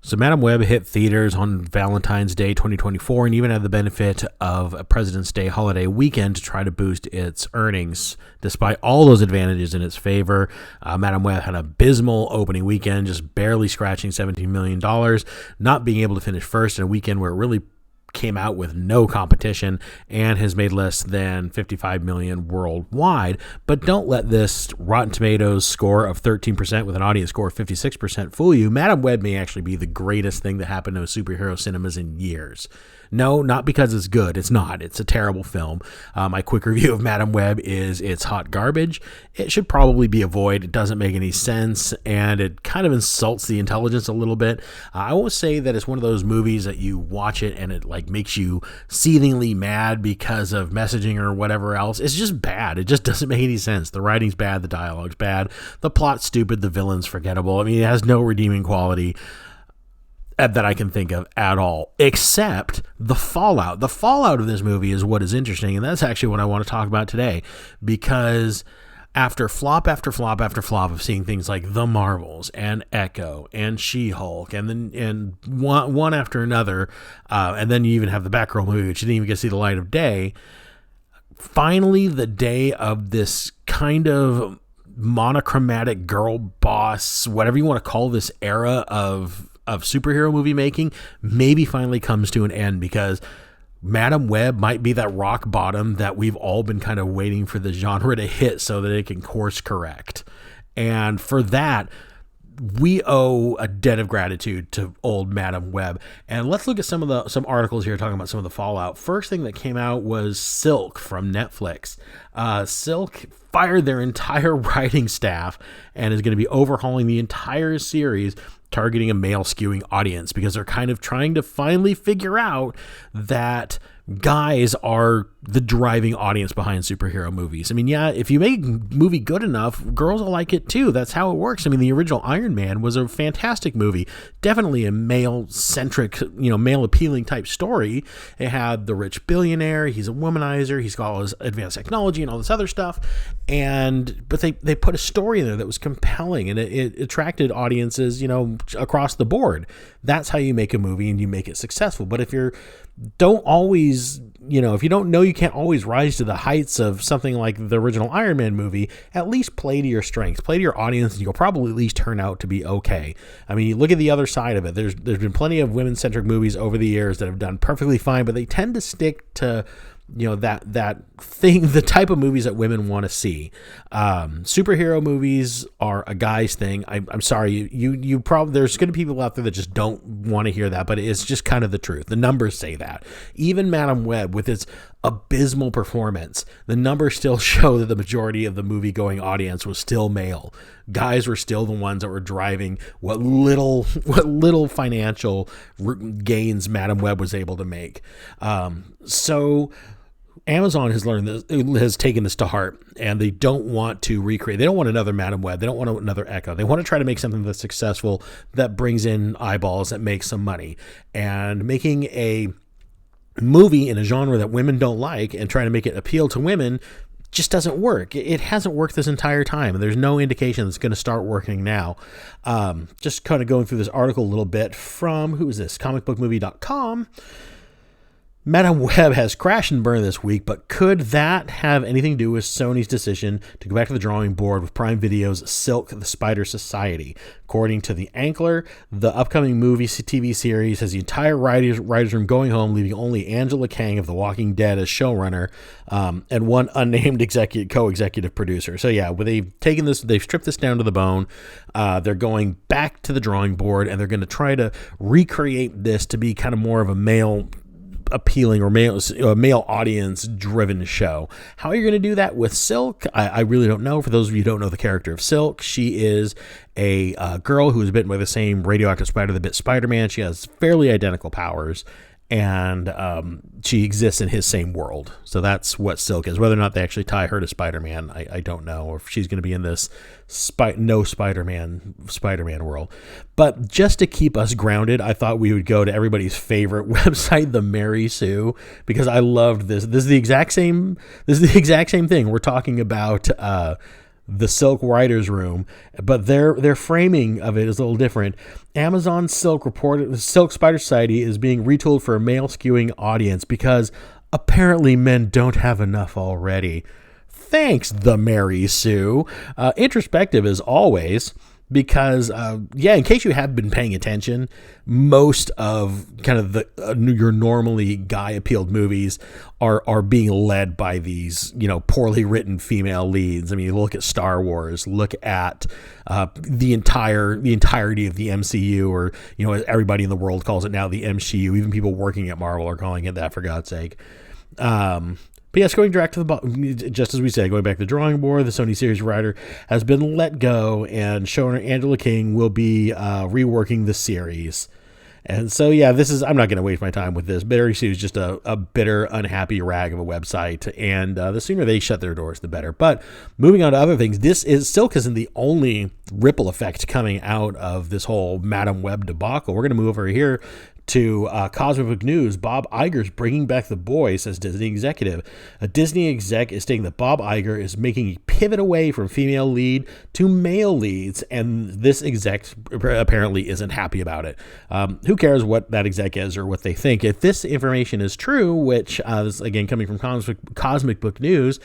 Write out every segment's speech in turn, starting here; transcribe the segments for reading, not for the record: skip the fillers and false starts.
So Madam Web hit theaters on Valentine's Day 2024 and even had the benefit of a President's Day holiday weekend to try to boost its earnings. Despite all those advantages in its favor, Madam Web had an abysmal opening weekend, just barely scratching $17 million, not being able to finish first in a weekend where it really came out with no competition and has made less than 55 million worldwide. But don't let this Rotten Tomatoes score of 13% with an audience score of 56% fool you. Madam Web may actually be the greatest thing that happened to superhero cinemas in years. No, not because it's good. It's not. It's a terrible film. My quick review of Madam Web is it's hot garbage. It should probably be avoided. It doesn't make any sense, and it kind of insults the intelligence a little bit. I won't say that it's one of those movies that you watch it and it like makes you seethingly mad because of messaging or whatever else. It's just bad. It just doesn't make any sense. The writing's bad. The dialogue's bad. The plot's stupid. The villain's forgettable. I mean, it has no redeeming quality that I can think of at all, except the fallout. The fallout of this movie is what is interesting, and that's actually what I want to talk about today, because after flop after flop after flop of seeing things like The Marvels and Echo and She-Hulk and one after another, and then you even have the Batgirl movie, which didn't even get to see the light of day, finally the day of this kind of monochromatic girl boss, whatever you want to call this era of superhero movie making, maybe finally comes to an end, because Madam Web might be that rock bottom that we've all been kind of waiting for the genre to hit so that it can course correct. And for that, we owe a debt of gratitude to old Madam Web. And let's look at some articles here talking about some of the fallout. First thing that came out was Silk from Netflix. Silk fired their entire writing staff and is going to be overhauling the entire series, targeting a male skewing audience, because they're kind of trying to finally figure out that guys are the driving audience behind superhero movies. I mean, yeah, if you make a movie good enough, girls will like it too. That's how it works. I mean, the original Iron Man was a fantastic movie, definitely a male-centric, male-appealing type story. It had the rich billionaire, he's a womanizer, he's got all his advanced technology and all this other stuff, but they put a story in there that was compelling, and it attracted audiences, across the board. That's how you make a movie and you make it successful. But if you don't know you can't always rise to the heights of something like the original Iron Man movie, at least play to your strengths, play to your audience, and you'll probably at least turn out to be okay. I mean, you look at the other side of it. There's been plenty of women-centric movies over the years that have done perfectly fine, but they tend to stick to that thing, the type of movies that women want to see. Superhero movies are a guy's thing. I'm sorry, you probably, there's going to be people out there that just don't want to hear that, but it's just kind of the truth. The numbers say that. Even Madam Web, with its abysmal performance, the numbers still show that the majority of the movie-going audience was still male. Guys were still the ones that were driving what little financial gains Madam Web was able to make. So Amazon has taken this to heart, and they don't want to recreate. They don't want another Madam Web. They don't want another Echo. They want to try to make something that's successful, that brings in eyeballs, that makes some money. And making a movie in a genre that women don't like and trying to make it appeal to women just doesn't work. It hasn't worked this entire time, and there's no indication it's going to start working now. Just kind of going through this article a little bit from, who is this, comicbookmovie.com. Madam Web has crashed and burned this week, but could that have anything to do with Sony's decision to go back to the drawing board with Prime Video's Silk the Spider Society? According to The Ankler, the upcoming movie TV series has the entire writer's room going home, leaving only Angela Kang of The Walking Dead as showrunner, and one unnamed co-executive producer. So yeah, they've stripped this down to the bone. They're going back to the drawing board, and they're going to try to recreate this to be kind of more of a male appealing or male audience driven show. How are you going to do that with Silk? I really don't know. For those of you who don't know the character of Silk, she is a girl who is bitten by the same radioactive spider that bit Spider-Man. She has fairly identical powers, and she exists in his same world. So that's what Silk is. Whether or not they actually tie her to Spider-Man, I don't know, or if she's going to be in this no Spider-Man world. But just to keep us grounded, I thought we would go to everybody's favorite website, the Mary Sue, because I loved this. This is the exact same thing. We're talking about the Silk writers room, but their framing of it is a little different. Amazon Silk reported the Silk Spider Society is being retooled for a male skewing audience because apparently men don't have enough already. Thanks, the Mary Sue. Introspective as always, because in case you have been paying attention, most of kind of the your normally guy appealed movies are being led by these poorly written female leads. I mean, you look at Star Wars, look at the entirety of the MCU, or everybody in the world calls it now the MCU. Even people working at Marvel are calling it that, for God's sake. But yes, going back to just as we said, going back to the drawing board, the Sony series writer has been let go, and showrunner Angela King will be reworking the series. And so, I'm not going to waste my time with this. Mary Sue is just a bitter, unhappy rag of a website, and the sooner they shut their doors, the better. But moving on to other things, Silk isn't the only ripple effect coming out of this whole Madam Web debacle. We're going to move over here to Cosmic Book News. Bob Iger's bringing back the boys, says Disney executive. A Disney exec is stating that Bob Iger is making a pivot away from female lead to male leads, and this exec apparently isn't happy about it. Who cares what that exec is or what they think? If this information is true, which is again coming from Cosmic Book News,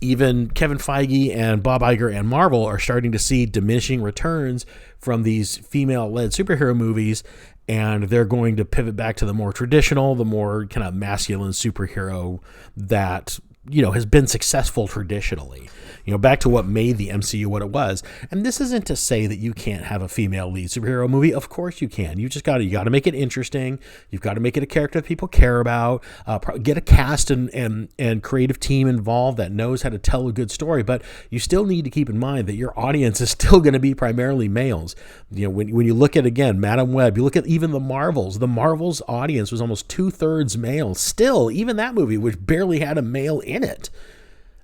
even Kevin Feige and Bob Iger and Marvel are starting to see diminishing returns from these female-led superhero movies, and they're going to pivot back to the more traditional, the more kind of masculine superhero that has been successful traditionally. Back to what made the MCU what it was. And this isn't to say that you can't have a female lead superhero movie. Of course you can. You got to make it interesting. You've got to make it a character that people care about. Get a cast and creative team involved that knows how to tell a good story. But you still need to keep in mind that your audience is still going to be primarily males. When you look at, again, Madam Web, you look at even the Marvels. The Marvels audience was almost 2/3 male. Still, even that movie, which barely had a male in it,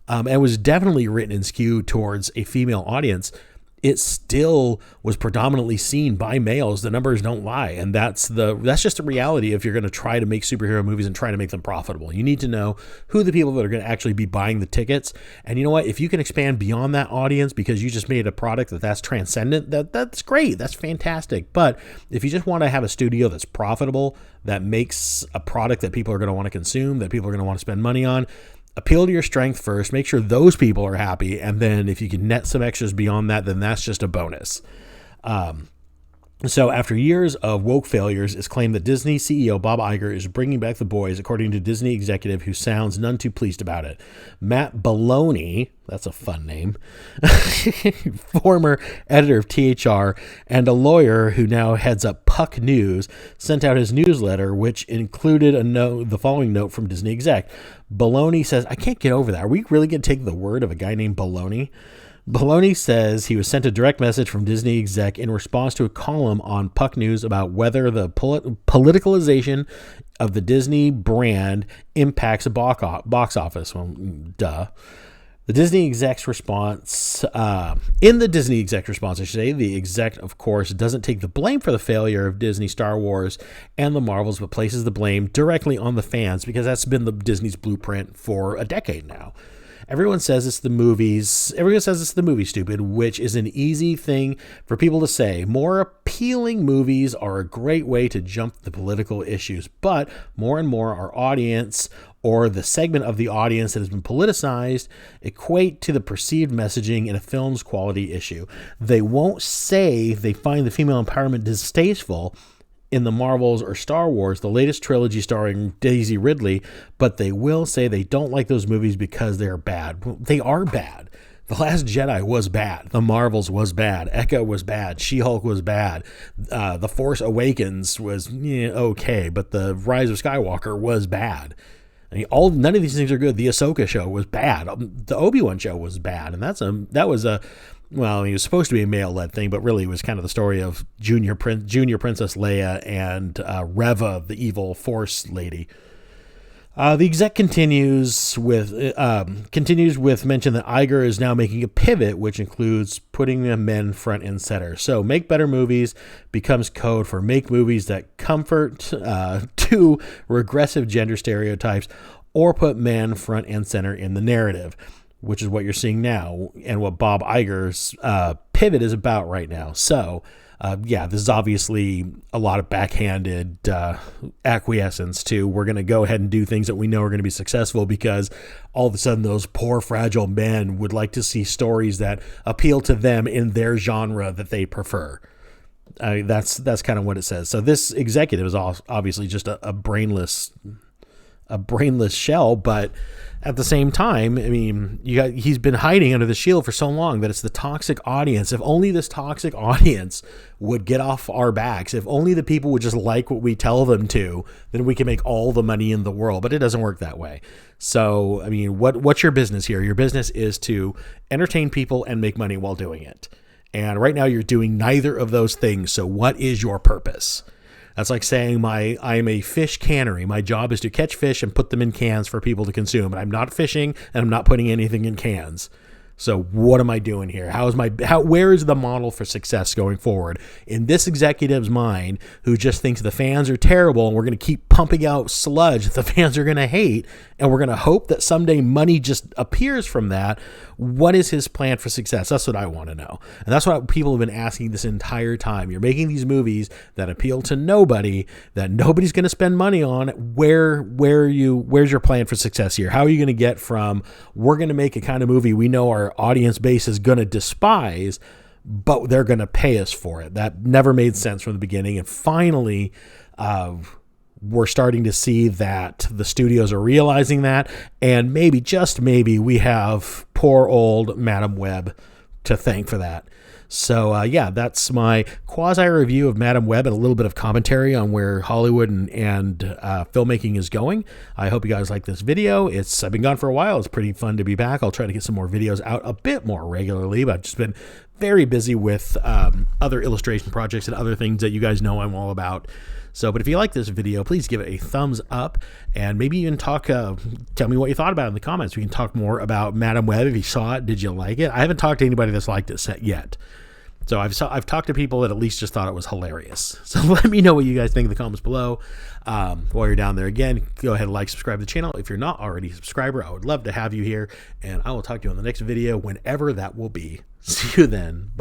and was definitely written and skewed towards a female audience, it still was predominantly seen by males. The numbers don't lie, and that's just the reality if you're going to try to make superhero movies and try to make them profitable. You need to know who the people that are going to actually be buying the tickets, and you know what? If you can expand beyond that audience because you just made a product that's transcendent, that's great, that's fantastic. But if you just want to have a studio that's profitable, that makes a product that people are going to want to consume, that people are going to want to spend money on, appeal to your strength first, make sure those people are happy, and then if you can net some extras beyond that, then that's just a bonus. So after years of woke failures, it's claimed that Disney CEO Bob Iger is bringing back the boys, according to Disney executive who sounds none too pleased about it. Matt Belloni, that's a fun name, former editor of THR and a lawyer who now heads up Puck News, sent out his newsletter, which included the following note from Disney exec. Belloni says, "I can't get over that. Are we really going to take the word of a guy named Belloni?" Belloni says he was sent a direct message from Disney exec in response to a column on Puck News about whether the politicalization of the Disney brand impacts a box office. Well, duh. The Disney exec's response, in the Disney exec response, I should say, the exec, of course, doesn't take the blame for the failure of Disney Star Wars and the Marvels, but places the blame directly on the fans because that's been Disney's blueprint for a decade now. Everyone says it's the movies. Everyone says it's the movie, stupid, which is an easy thing for people to say. More appealing movies are a great way to jump the political issues, but more and more our audience or the segment of the audience that has been politicized equate to the perceived messaging in a film's quality issue. They won't say they find the female empowerment distasteful in the Marvels or Star Wars, the latest trilogy starring Daisy Ridley, but they will say they don't like those movies because they're bad. Well, they are bad. The Last Jedi was bad. The Marvels was bad. Echo was bad. She-Hulk was bad. The Force Awakens was okay, but The Rise of Skywalker was bad. I mean, none of these things are good. The Ahsoka show was bad. The Obi-Wan show was bad, and well, it was supposed to be a male-led thing, but really it was kind of the story of Junior Princess Leia and Reva, the evil Force lady. The exec continues with mention that Iger is now making a pivot, which includes putting the men front and center. So make better movies becomes code for make movies that comfort to regressive gender stereotypes or put men front and center in the narrative. which is what you're seeing now and what Bob Iger's pivot is about right now. So, yeah, this is obviously a lot of backhanded acquiescence to we're going to go ahead and do things that we know are going to be successful because all of a sudden those poor, fragile men would like to see stories that appeal to them in their genre that they prefer. That's kind of what it says. So this executive is obviously just a brainless shell, but at the same time, I mean, he's been hiding under the shield for so long that it's the toxic audience. If only this toxic audience would get off our backs, if only the people would just like what we tell them to, then we can make all the money in the world. But it doesn't work that way. So, I mean, what's your business here? Your business is to entertain people and make money while doing it. And right now you're doing neither of those things. So what is your purpose? That's like saying I'm a fish cannery. My job is to catch fish and put them in cans for people to consume. And I'm not fishing and I'm not putting anything in cans. So what am I doing here? Where is the model for success going forward? In this executive's mind, who just thinks the fans are terrible and we're going to keep pumping out sludge that the fans are going to hate, and we're going to hope that someday money just appears from that, what is his plan for success? That's what I want to know. And that's what people have been asking this entire time. You're making these movies that appeal to nobody, that nobody's going to spend money on. Where's your plan for success here? How are you going to get from we're going to make a kind of movie we know our audience base is going to despise, but they're going to pay us for it? That never made sense from the beginning. And finally, we're starting to see that the studios are realizing that, and maybe, just maybe, we have poor old Madame Web to thank for that. So, yeah, that's my quasi-review of Madame Web and a little bit of commentary on where Hollywood and filmmaking is going. I hope you guys like this video. I've been gone for a while. It's pretty fun to be back. I'll try to get some more videos out a bit more regularly, but I've just been very busy with other illustration projects and other things that you guys know I'm all about. So, but if you like this video, please give it a thumbs up and maybe even tell me what you thought about it in the comments. We can talk more about Madame Web. If you saw it, did you like it? I haven't talked to anybody that's liked it yet. So I've talked to people that at least just thought it was hilarious. So let me know what you guys think in the comments below. While you're down there, again, go ahead and like, subscribe to the channel. If you're not already a subscriber, I would love to have you here, and I will talk to you on the next video whenever that will be. See you then. Bye.